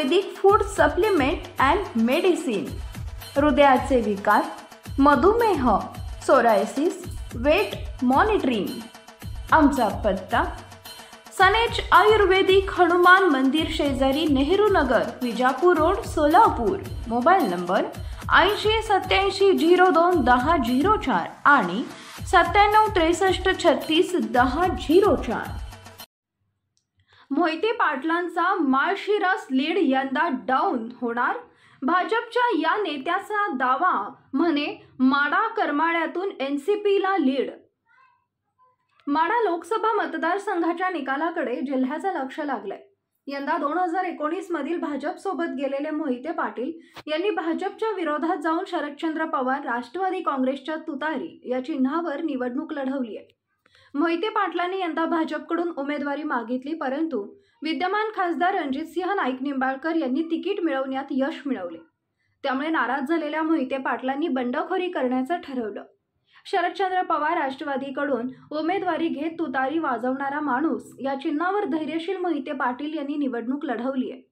Ayurvedic food supplement and medicine, हृदयाचे विकार, मधुमेह, सोरायसिस, वेट मॉनिटरिंग। आमचा पत्ता सनेज आयुर्वेदिक हनुमान मंदिर शेजारी Nehru Nagar, Vijapur road, Solapur. Mobile number 8087021004 आणि 9763361004। मोहिते पाटलांचा माळशिरस लीड यंदा डाऊन होणार, भाजपच्या या नेत्याचा दावा। म्हणे माडा करमाळ्यातून एनसीपीला लीड। माडा लोकसभा मतदारसंघाच्या निकालाकडे जिल्ह्याचं लक्ष लागलंय। यंदा 2019 मधील भाजप सोबत गेलेले मोहिते पाटील यांनी भाजपच्या विरोधात जाऊन शरदचंद्र पवार राष्ट्रवादी काँग्रेसच्या तुतारी या चिन्हावर निवडणूक लढवली आहे। मोहिते पाटलांनी यंदा भाजपकडून उमेदवारी मागितली, परंतु विद्यमान खासदार रणजितसिंह नाईक निंबाळकर यांनी तिकीट मिळवण्यात यश मिळवले। त्यामुळे नाराज झालेल्या मोहिते पाटलांनी बंडखोरी करण्याचं ठरवलं। शरदचंद्र पवार राष्ट्रवादीकडून उमेदवारी घेत तुतारी वाजवणारा माणूस या चिन्हावर धैर्यशील मोहिते पाटील यांनी निवडणूक लढवली आहे।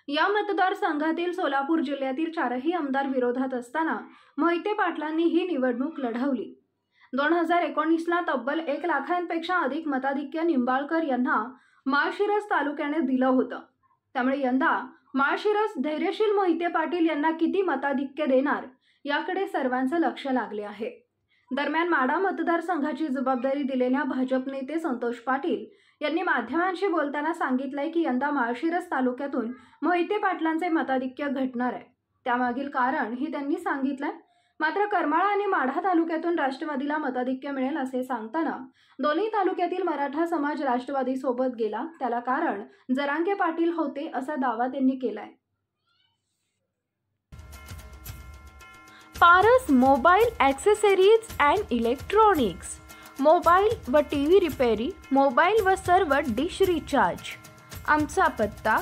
या मतदारसंघातील सोलापूर जिल्ह्यातील 4ही आमदार विरोधात असताना मोहिते पाटलांनी ही निवडणूक लढवली। 2019ला तब्बल 1 लाखांपेक्षा अधिक मताधिक्य निंबाळकर यांना माळशिरस तालुक्याने दिलं होतं। त्यामुळे यंदा माळशिरस धैर्यशील मोहिते पाटील यांना किती मताधिक्य देणार याकडे सर्वांचं लक्ष लागले आहे। दरम्यान माडा मतदारसंघाची जबाबदारी दिलेल्या भाजप नेते संतोष पाटील यांनी माध्यमांशी बोलताना सांगितलंय की यंदा माळशिरस तालुक्यातून मोहिते पाटलांचे मताधिक्य घटणार आहे। त्यामागील कारण ही त्यांनी सांगितलंय। मात्र करमाळा आणि माढा तालुक्यातून राष्ट्रवादीला मताधिक्य मिळेल असे सांगताना दोन्ही तालुक्यातील मराठा समाज राष्ट्रवादी सोबत गेला, त्याला कारण जरांगे पाटील होते असा दावा त्यांनी केलाय। Paras mobile accessories and electronics, mobile व टीव्ही रिपेरी, मोबाईल व सर्व डिश रिचार्ज। आमचा पत्ता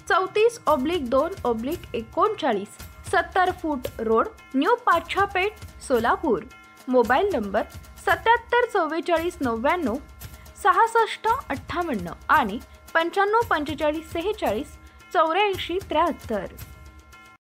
34/2/39, 70 फूट road, new Pachhapeth, Solapur. Mobile number 774499 6658 आणि 954546 8473।